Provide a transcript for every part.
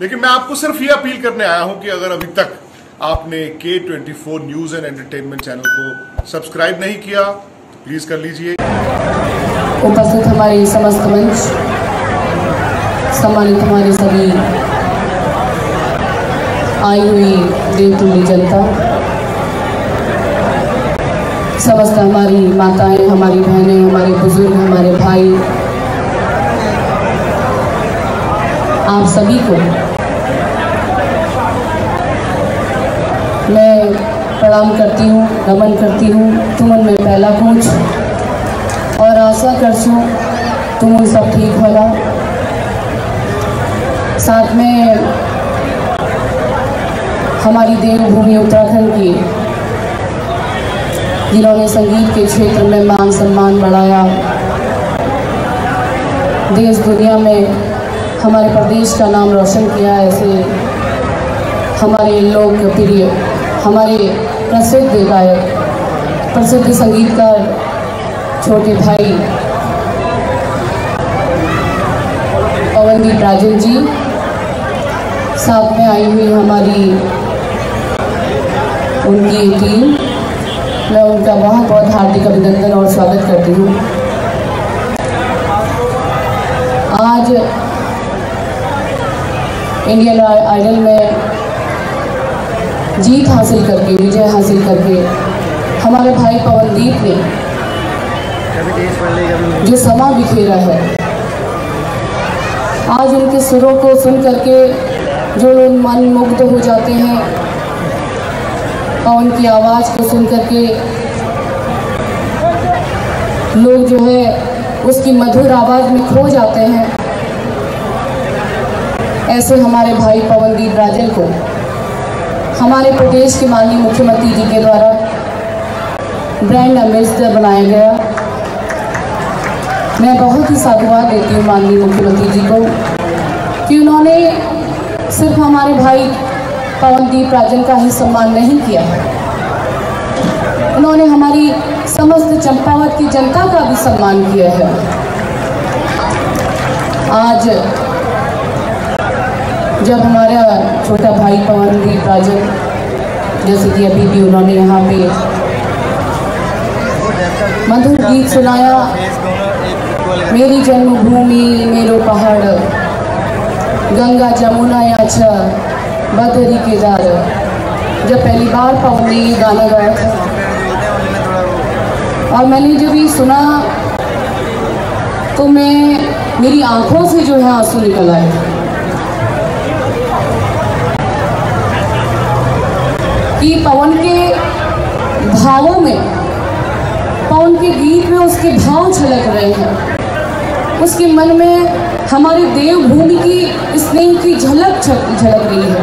लेकिन मैं आपको सिर्फ ये अपील करने आया हूं कि अगर अभी तक आपने K24 news and entertainment channel को सब्सक्राइब नहीं किया तो प्लीज कर लीजिए। उपस्थित हमारे समस्त मंच, सम्मानित हमारे सभी आई हुई देवतुल्य जनता, समस्त हमारी माताएं, हमारी बहनें, हमारे बुजुर्ग, हमारे भाई, आप सभी को मैं प्रणाम करती हूँ, नमन करती हूँ। तुमन में पहला पूछ और आशा करछूँ तुम सब ठीक होला। साथ में हमारी देवभूमि उत्तराखंड की, जिन्होंने संगीत के क्षेत्र में मान सम्मान बढ़ाया, देश दुनिया में हमारे प्रदेश का नाम रोशन किया, ऐसे हमारे लोकप्रिय, हमारे प्रसिद्ध गायक, प्रसिद्ध संगीतकार छोटे भाई पवनदीप राजन जी, साथ में आई हुई हमारी उनकी टीम, मैं उनका बहुत बहुत हार्दिक अभिनंदन और स्वागत करती हूँ। आज इंडियन आइडल में जीत हासिल करके, विजय हासिल करके हमारे भाई पवनदीप ने जो समा बिखेरा है, आज उनके सुरों को सुन करके जो लोग मन मुग्ध हो जाते हैं, पवन की आवाज़ को सुन करके लोग जो है उसकी मधुर आवाज़ में खो जाते हैं, ऐसे हमारे भाई पवनदीप राजन को हमारे प्रदेश के माननीय मुख्यमंत्री जी के द्वारा ब्रांड एम्बेसडर बनाया गया। मैं बहुत ही साधुवाद देती हूँ माननीय मुख्यमंत्री जी को कि उन्होंने सिर्फ हमारे भाई पवनदीप राजन का ही सम्मान नहीं किया, उन्होंने हमारी समस्त चंपावत की जनता का भी सम्मान किया है। आज जब हमारा छोटा भाई पवनदीप राजन, जैसे कि अभी भी उन्होंने यहाँ पे मधुर गीत सुनाया, मेरी जन्मभूमि मेरो पहाड़, गंगा जमुना याचा बदरी केदार, जब पहली बार पवन ने ये गाना गाया था और मैंने जब ये सुना तो मेरी आंखों से जो है आंसू निकल आए कि पवन के भावों में, पवन के गीत में उसके भाव झलक रहे हैं, उसके मन में हमारी देवभूमि की स्नेह की झलक झलक रही है।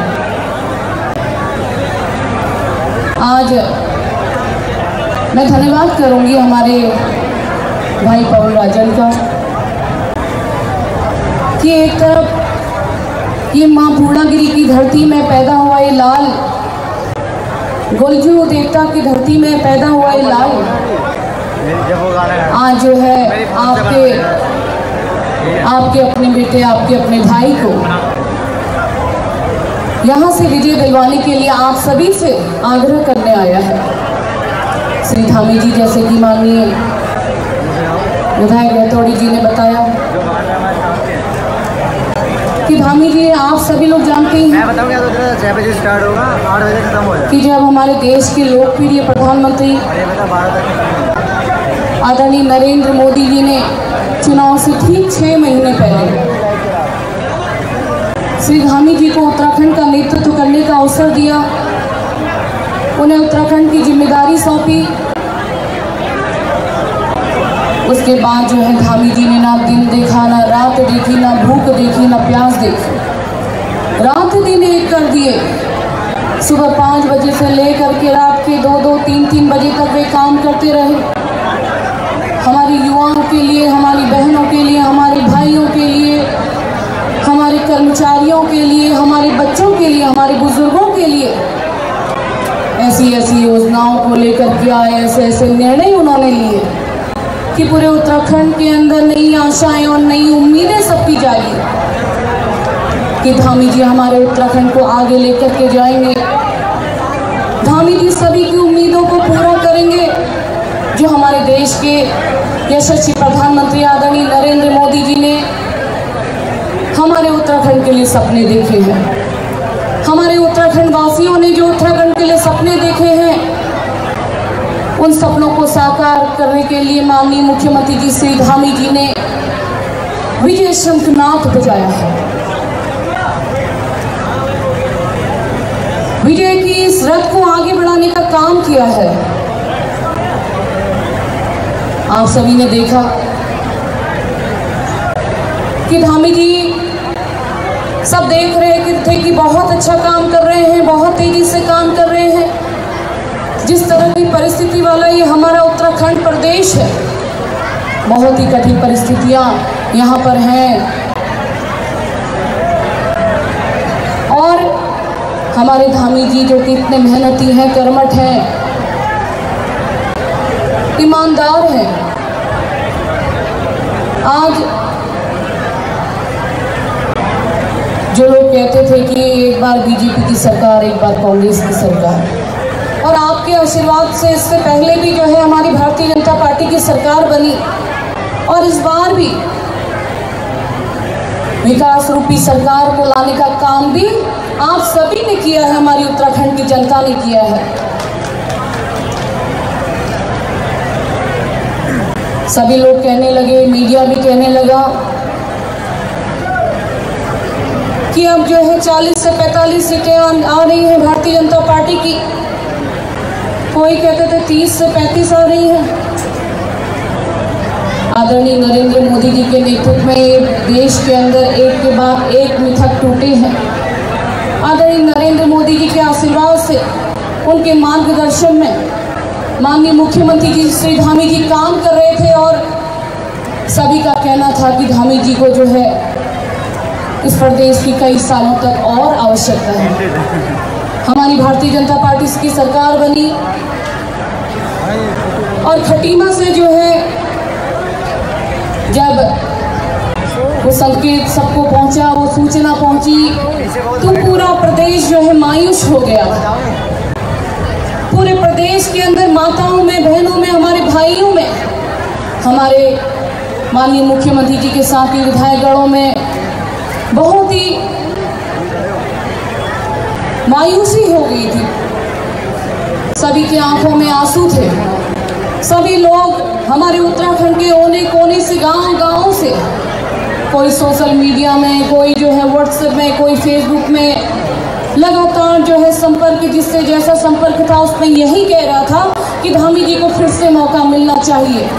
आज मैं धन्यवाद करूंगी हमारे भाई पवन राजन का कि एक तरफ ये माँ पूर्णागिरी की धरती में पैदा हुआ ये लाल, गोलजू देवता की धरती में पैदा हुआ ये लाल, आज जो है आपके अपने बेटे, आपके अपने भाई को यहाँ से विजय दिलवाने के लिए आप सभी से आग्रह करने आया है। श्री धामी जी, जैसे कि माननीय विधायक रतौड़ी जी ने बताया कि धामी जी, आप सभी लोग जानते हैं, मैं बताऊंगा तो 6 बजे स्टार्ट होगा, 8 बजे खत्म हो जाएगा, कि जब हमारे देश के लोकप्रिय प्रधानमंत्री आदरणीय नरेंद्र मोदी जी ने चुनाव से ठीक 6 महीने पहले श्री धामी जी को उत्तराखंड का नेतृत्व करने का अवसर दिया, उन्हें उत्तराखंड की जिम्मेदारी सौंपी। उसके बाद जो है धामी जी ने ना दिन देखा, ना रात देखी, ना भूख देखी, ना प्यास देखी, रात दिन एक कर दिए। सुबह 5 बजे से लेकर के रात के 2-2, 3-3 बजे तक वे काम करते रहे, हमारी युवाओं के लिए, हमारी बहनों के लिए, हमारे भाइयों के लिए, हमारे कर्मचारियों के लिए, हमारे बच्चों के लिए, हमारे बुजुर्गों के लिए ऐसी ऐसी योजनाओं को लेकर के आए, ऐसे ऐसे निर्णय उन्होंने लिए कि पूरे उत्तराखंड के अंदर नई आशाएं और नई उम्मीदें सबकी जागी। कि धामी जी हमारे उत्तराखंड को आगे लेकर के जाएंगे। धामी जी सभी की उम्मीदों को पूरा करेंगे जो हमारे देश के यशस्वी प्रधानमंत्री आदरणीय नरेंद्र मोदी जी ने हमारे उत्तराखंड के लिए सपने देखे हैं। हमारे उत्तराखंड वासियों ने जो उत्तराखंड के लिए सपने देखे हैं, उन सपनों को साकार करने के लिए माननीय मुख्यमंत्री जी श्री धामी जी ने विजय शंखनाद बजाया है। विजय की इस रथ को आगे बढ़ाने का काम किया है। आप सभी ने देखा कि धामी जी सब देख रहे थे कि बहुत अच्छा काम कर रहे हैं, बहुत तेजी से काम कर रहे हैं। जिस तरह की परिस्थिति वाला ये हमारा उत्तराखंड प्रदेश है, बहुत ही कठिन परिस्थितियां यहाँ पर हैं और हमारे धामी जी जो कि इतने मेहनती हैं, कर्मठ हैं, ईमानदार हैं। आज जो लोग कहते थे कि एक बार बीजेपी की सरकार, एक बार कांग्रेस की सरकार, और आपके आशीर्वाद से इससे पहले भी जो है हमारी भारतीय जनता पार्टी की सरकार बनी और इस बार भी विकास रूपी सरकार को लाने का काम भी आप सभी ने किया है, हमारी उत्तराखंड की जनता ने किया है। सभी लोग कहने लगे, मीडिया भी कहने लगा कि अब जो है 40 से 45 सीटें आ रही हैं भारतीय जनता पार्टी की। कोई कहते थे 30 से 35 आ रही हैं। आदरणीय नरेंद्र मोदी जी के नेतृत्व में देश के अंदर एक के बाद एक मिथक टूटे हैं। आदरणीय नरेंद्र मोदी जी के आशीर्वाद से, उनके मार्गदर्शन में माननीय मुख्यमंत्री जी श्री धामी जी काम कर रहे थे और सभी का कहना था कि धामी जी को जो है इस प्रदेश की कई सालों तक और आवश्यकता है। हमारी भारतीय जनता पार्टी की सरकार बनी और खटीमा से जो है जब वो संकेत सबको पहुंचा, वो सूचना पहुंची, तो पूरा प्रदेश जो है मायूस हो गया। पूरे प्रदेश के अंदर माताओं में, बहनों में, हमारे भाइयों में, हमारे माननीय मुख्यमंत्री जी के साथ ही विधायकगणों में बहुत ही मायूसी हो गई थी। सभी की आंखों में आंसू थे। सभी लोग हमारे उत्तराखंड के कोने कोने से, गांव से, कोई सोशल मीडिया में, कोई जो है व्हाट्सएप में, कोई फेसबुक में लगातार जो है संपर्क, जिससे जैसा संपर्क था उसमें यही कह रहा था कि धामी जी को फिर से मौका मिलना चाहिए।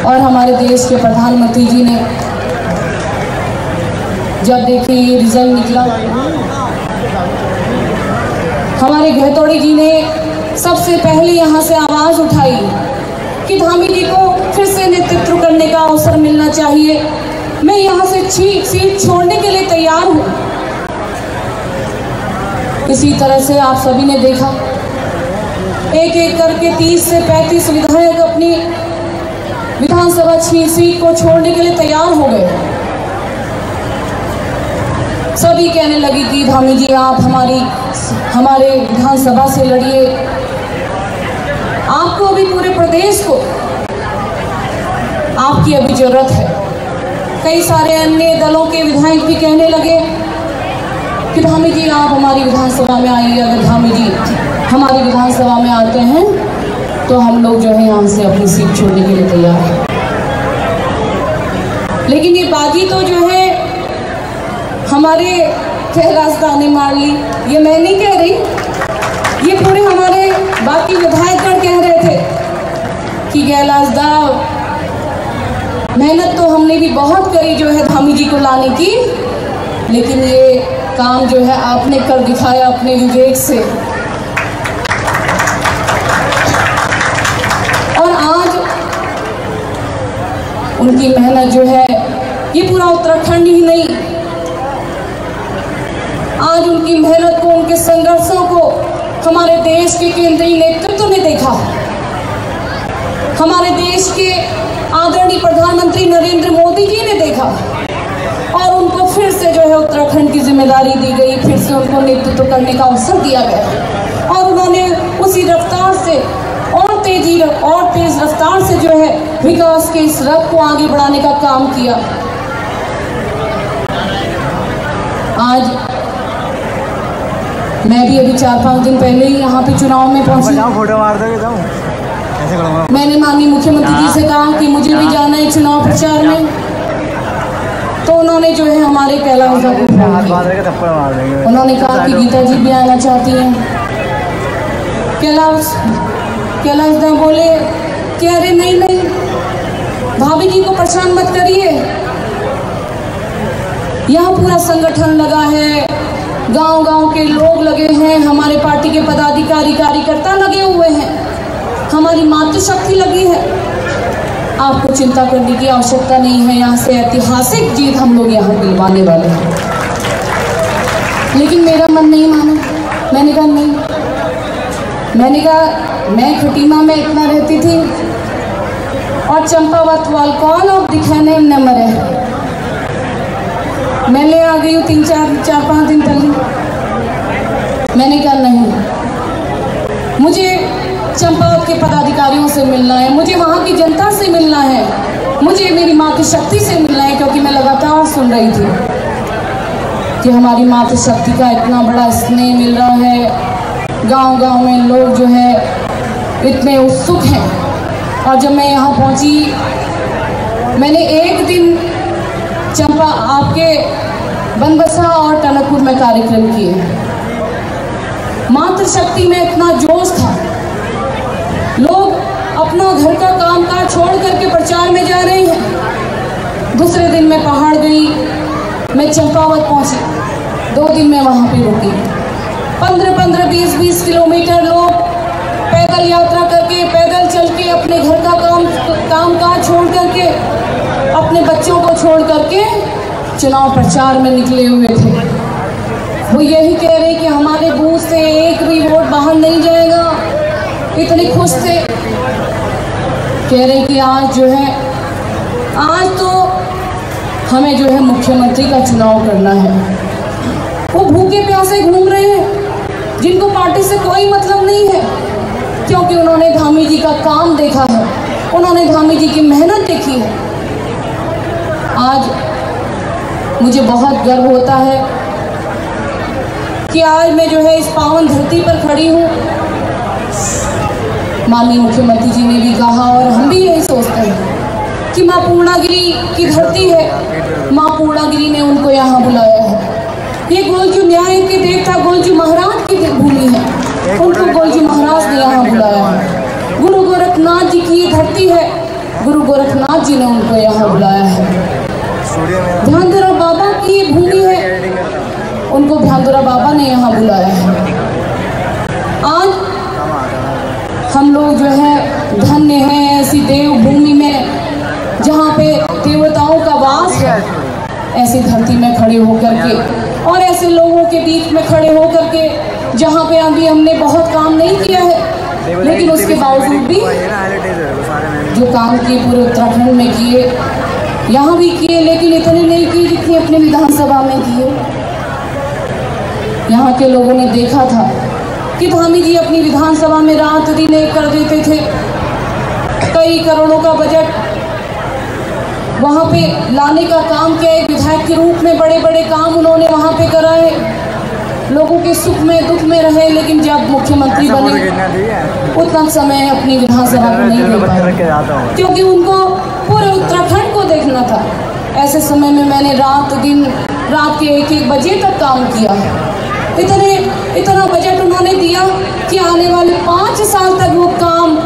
और हमारे देश के प्रधानमंत्री जी ने जब देखिए ये रिजल्ट निकला, हमारे गहतोड़ी जी ने सबसे पहले यहाँ से आवाज़ उठाई कि धामी जी को फिर से नेतृत्व करने का अवसर मिलना चाहिए। मैं यहाँ से सीट छोड़ने के लिए तैयार हूँ। इसी तरह से आप सभी ने देखा, एक एक करके 30 से 35 विधायक अपनी विधानसभा सीट को छोड़ने के लिए तैयार हो गए। सभी कहने लगी कि धामी जी आप हमारे विधानसभा से लड़िए, आपको अभी पूरे प्रदेश को आपकी अभी जरूरत है। कई सारे अन्य दलों के विधायक भी कहने लगे कि धामी जी आप हमारी विधानसभा में आइए। अगर धामी जी हमारी विधानसभा में आते हैं तो हम लोग जो है यहाँ से अपनी सीट छोड़ने के लिए तैयार हैं। लेकिन ये बाजी तो जो है हमारे कैलाशदा ने मार ली। ये मैं नहीं कह रही, ये पूरे हमारे बाकी विधायकगण कह रहे थे कि कैलाशदा मेहनत तो हमने भी बहुत करी जो है धामी जी को लाने की, लेकिन ये काम जो है आपने कर दिखाया अपने विवेक से। और आज उनकी मेहनत जो है, ये पूरा उत्तराखंड ही नहीं, आज उनकी मेहनत को, उनके संघर्षों को हमारे देश के केंद्रीय नेतृत्व ने देखा। हमारे देश के आदरणीय प्रधानमंत्री नरेंद्र मोदी जी ने देखा और उनको फिर से जो है उत्तराखंड की जिम्मेदारी दी गई, फिर से उनको नेतृत्व करने का अवसर दिया गया और उन्होंने उसी रफ्तार से और तेज रफ्तार से जो है विकास के इस रथ को आगे बढ़ाने का काम किया। आज मैं भी अभी 4-5 दिन पहले ही यहाँ पे चुनाव में पहुंची। मैंने माननीय मुख्यमंत्री जी से कहा कि मुझे भी जाना है चुनाव प्रचार में, तो उन्होंने जो है हमारे कैलाश दा को फोन किया। उन्होंने कहा कि गीता जी भी आना चाहती हैं। कैलाश दा बोले कि अरे नहीं, भाभी जी को परेशान मत करिए, यहाँ पूरा संगठन लगा है, गांव के लोग लगे हैं, हमारे पार्टी के पदाधिकारी कार्यकर्ता लगे हुए हैं, हमारी मातृशक्ति लगी है, आपको चिंता करने की आवश्यकता नहीं है। यहाँ से ऐतिहासिक जीत हम लोग यहाँ दिलवाने वाले हैं। लेकिन मेरा मन नहीं माना। मैंने कहा नहीं, मैं खटीमा में इतना रहती थी और चंपावत वाल कौन और दिखाने न मरे। मैं ले आ गई हूँ 3-4-5 दिन पहले। मैंने कहा नहीं, मुझे चंपावत के पदाधिकारियों से मिलना है, मुझे वहाँ की जनता से मिलना है, मुझे मेरी मातृशक्ति से मिलना है, क्योंकि मैं लगातार सुन रही थी कि हमारी मातृशक्ति का इतना बड़ा स्नेह मिल रहा है, गांव में लोग जो है इतने उत्सुक हैं। और जब मैं यहाँ पहुँची, मैंने एक दिन चंपा आपके बनबसा और टनकपुर में कार्यक्रम किए। मातृशक्ति में इतना जोश था, लोग अपना घर का कामकाज छोड़ करके प्रचार में जा रहे हैं। दूसरे दिन मैं पहाड़ गई, मैं चंपावत पहुंची, 2 दिन मैं वहां पे रुकी। 15-15, 20-20 किलोमीटर लोग पैदल यात्रा करके, पैदल चल के, अपने घर का कामकाज छोड़ करके, अपने बच्चों को छोड़ करके चुनाव प्रचार में निकले हुए थे। वो यही कह रहे कि हमारे बूथ से एक भी वोट बाहर नहीं जाएगा। इतने खुश थे, कह रहे कि आज तो हमें जो है मुख्यमंत्री का चुनाव करना है। वो भूखे प्यासे घूम रहे हैं, जिनको पार्टी से कोई मतलब नहीं है, क्योंकि उन्होंने धामी जी का काम देखा है, उन्होंने धामी जी की मेहनत देखी है। आज मुझे बहुत गर्व होता है कि आज मैं जो है इस पावन धरती पर खड़ी हूँ। माननीय मुख्यमंत्री जी ने भी कहा और हम भी यही सोचते हैं कि माँ पूर्णागिरी की धरती है, माँ पूर्णागिरी ने उनको यहाँ बुलाया है। ये गोलजू न्याय के देवता गोलजू महाराज की भूमि है, उनको गोलजू महाराज ने यहाँ बुलाया है। गुरु गोरखनाथ जी की ये धरती है, गुरु गोरखनाथ जी ने उनको यहाँ बुलाया है। ध्यानधरा बाबा की ये भूमि है, उनको ध्यानधरा बाबा ने यहाँ बुलाया है। आज हम लोग जो है धन्य हैं ऐसी देव भूमि में, जहाँ पे देवताओं का वास है। ऐसी धरती में खड़े होकर के और ऐसे लोगों के बीच में खड़े होकर के, जहाँ पे अभी हमने बहुत काम नहीं किया है, लेकिन उसके बावजूद भी जो काम किए पूरे उत्तराखंड में किए, यहाँ भी किए, लेकिन इतने नहीं किए जितने अपने विधानसभा में किए। यहाँ के लोगों ने देखा था कि धामी जी अपनी विधानसभा में रात दिन एक कर देते थे। कई करोड़ों का बजट वहाँ पे लाने का काम किया, एक विधायक के रूप में बड़े बड़े काम उन्होंने वहाँ पे कराए, लोगों के सुख में दुख में रहे। लेकिन जब मुख्यमंत्री बने उतना समय अपनी विधानसभा को नहीं दे पाए, क्योंकि उनको पूरे उत्तराखंड को देखना था। ऐसे समय में मैंने रात के 1-1 बजे तक काम किया। इतना बजट उन्होंने दिया कि आने वाले 5 साल तक वो काम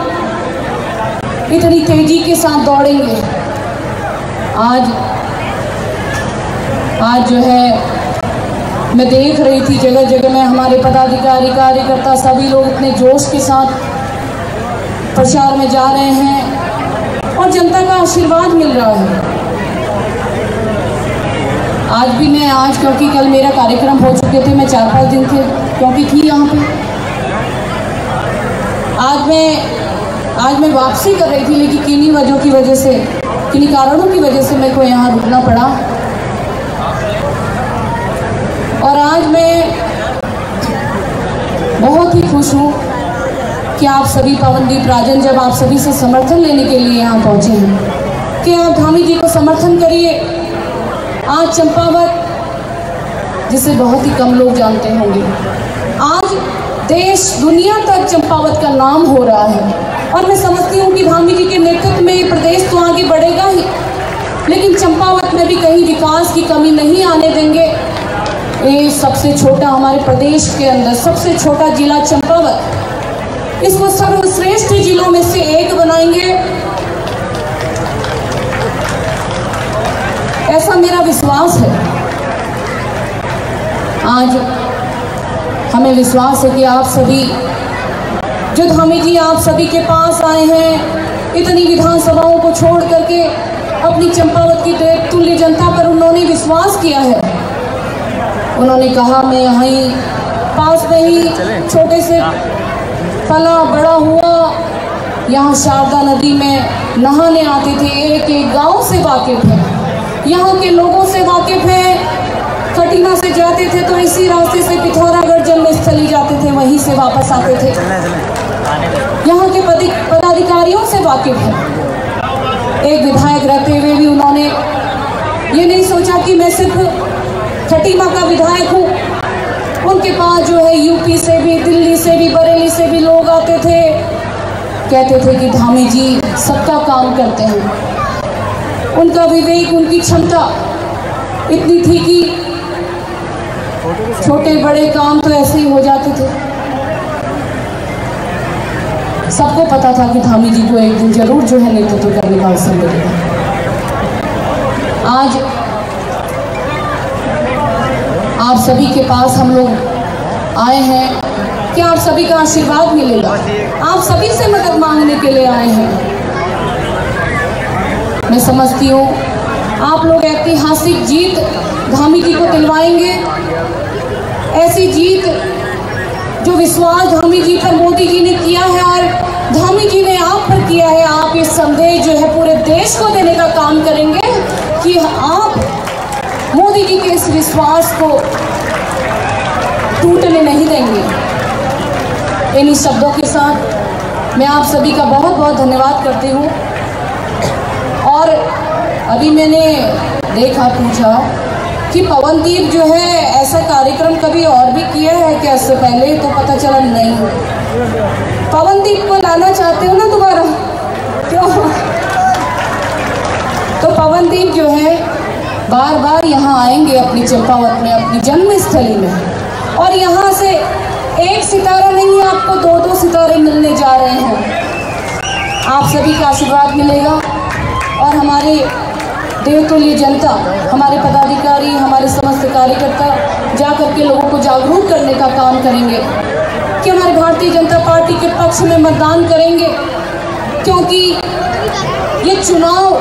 इतनी तेजी के साथ दौड़ेंगे। आज जो है मैं देख रही थी जगह जगह में हमारे पदाधिकारी कार्यकर्ता सभी लोग इतने जोश के साथ प्रचार में जा रहे हैं और जनता का आशीर्वाद मिल रहा है। आज क्योंकि कल मेरा कार्यक्रम हो चुके थे, मैं 4-5 दिन थे क्योंकि थी यहाँ पे। आज मैं वापसी कर रही थी, लेकिन किन्हीं कारणों की वजह से मेरे को यहाँ रुकना पड़ा। आज मैं बहुत ही खुश हूँ कि आप सभी पवनदीप राजन जब आप सभी से समर्थन लेने के लिए यहाँ पहुँचे हैं कि आप धामी जी को समर्थन करिए। आज चंपावत, जिसे बहुत ही कम लोग जानते होंगे, आज देश दुनिया तक चंपावत का नाम हो रहा है। और मैं समझती हूँ कि धामी जी के नेतृत्व में प्रदेश तो आगे बढ़ेगा ही, लेकिन चंपावत में भी कहीं विकास की कमी नहीं आने देंगे। ये सबसे छोटा, हमारे प्रदेश के अंदर सबसे छोटा जिला चंपावत, इसको सर्वश्रेष्ठ जिलों में से एक बनाएंगे, ऐसा मेरा विश्वास है। आज हमें विश्वास है कि आप सभी, जो धामी जी आप सभी के पास आए हैं, इतनी विधानसभाओं को छोड़ करके अपनी चंपावत की तुल्य जनता पर उन्होंने विश्वास किया है। उन्होंने कहा मैं यहीं पास में ही छोटे से पला बड़ा हुआ, यहाँ शारदा नदी में नहाने आते थे, एक एक गांव से वाकिफ है, यहाँ के लोगों से वाकिफ है। कटिना से जाते थे तो इसी रास्ते से पिथौरागढ़ जन्मस्थली जाते थे, वहीं से वापस आते थे। यहाँ के पदाधिकारियों से वाकिफ है। एक विधायक रहते हुए भी उन्होंने ये नहीं सोचा कि मैं सिर्फ खटीमा का विधायक हूँ। उनके पास जो है यूपी से भी, दिल्ली से भी, बरेली से भी लोग आते थे, कहते थे कि धामी जी सबका काम करते हैं। उनका विवेक, उनकी क्षमता इतनी थी कि छोटे बड़े काम तो ऐसे ही हो जाते थे। सबको पता था कि धामी जी को एक दिन जरूर जो है नेतृत्व करने का अवसर मिलेगा। आज आप सभी के पास हम लोग आए हैं कि आप सभी का आशीर्वाद मिलेगा। आप सभी से मदद मांगने के लिए आए हैं। मैं समझती हूँ आप लोग ऐतिहासिक जीत धामी जी को दिलवाएंगे, ऐसी जीत जो विश्वास धामी जी पर मोदी जी ने किया है और धामी जी ने आप पर किया है। आप ये संदेश जो है पूरे देश को देने का काम करेंगे कि आप मोदी जी के इस विश्वास को टूटने नहीं देंगे। इन्हीं शब्दों के साथ मैं आप सभी का बहुत बहुत धन्यवाद करती हूँ। और अभी मैंने देखा, पूछा कि पवनदीप जो है ऐसा कार्यक्रम कभी और भी किया है क्या इससे पहले, तो पता चला नहीं। पवनदीप को लाना चाहते हो ना दोबारा, क्यों? तो पवनदीप जो है बार बार यहाँ आएंगे अपनी चंपावत में, अपनी जन्मस्थली में, और यहाँ से एक सितारा नहीं, आपको दो दो सितारे मिलने जा रहे हैं। आप सभी का आशीर्वाद मिलेगा और हमारे देवतुल्य जनता, हमारे पदाधिकारी, हमारे समस्त कार्यकर्ता जा करके लोगों को जागरूक करने का काम करेंगे कि हमारे भारतीय जनता पार्टी के पक्ष में मतदान करेंगे, क्योंकि ये चुनाव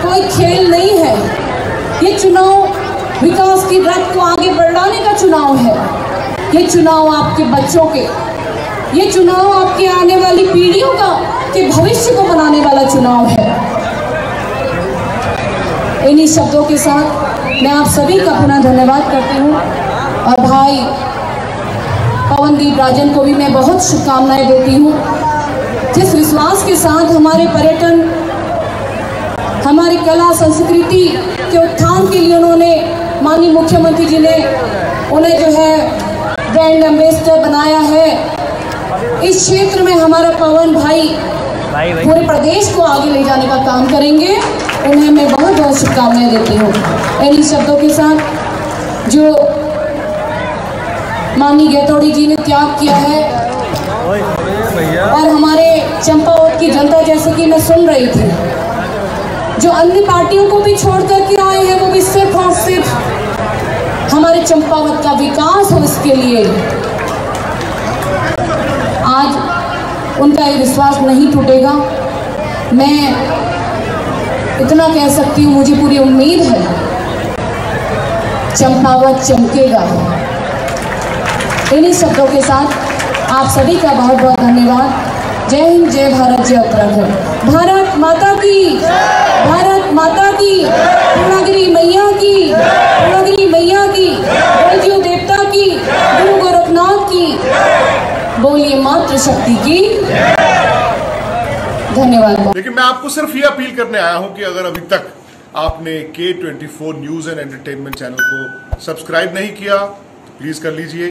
कोई खेल नहीं है। ये चुनाव विकास की रथ को आगे बढ़ाने का चुनाव है। ये चुनाव आपके बच्चों के, ये चुनाव आपके आने वाली पीढ़ियों का के भविष्य को बनाने वाला चुनाव है। इन्हीं शब्दों के साथ मैं आप सभी का पुनः धन्यवाद करती हूँ और भाई पवनदीप राजन को भी मैं बहुत शुभकामनाएं देती हूँ, जिस विश्वास के साथ हमारे पर्यटन, हमारी कला संस्कृति के उत्थान के लिए उन्होंने, माननीय मुख्यमंत्री जी ने उन्हें जो है ब्रांड एम्बेसडर बनाया है। इस क्षेत्र में हमारा पवन भाई पूरे प्रदेश को आगे ले जाने का काम करेंगे। उन्हें मैं बहुत बहुत शुभकामनाएं देती हूँ। इन्हीं शब्दों के साथ जो माननीय गैतोड़ी जी ने त्याग किया है और हमारे चंपावत की जनता, जैसे कि मैं सुन रही थी, जो अन्य पार्टियों को भी छोड़ करके आए हैं, वो भी सिर्फ और सिर्फ हमारे चंपावत का विकास हो, इसके लिए आज उनका ये विश्वास नहीं टूटेगा। मैं इतना कह सकती हूँ, मुझे पूरी उम्मीद है चंपावत चमकेगा। इन्हीं शब्दों के साथ आप सभी का बहुत बहुत धन्यवाद। जय हिंद, जय भारत, जय उत्तराखंड। भारत माता की, भारत माता की, पूर्णागिरी मैया की, पूर्णागिरी मैया की। वंदे मातृशक्ति की धन्यवाद। लेकिन मैं आपको सिर्फ ये अपील करने आया हूं कि अगर अभी तक आपने K24 news and entertainment channel को सब्सक्राइब नहीं किया तो प्लीज कर लीजिए।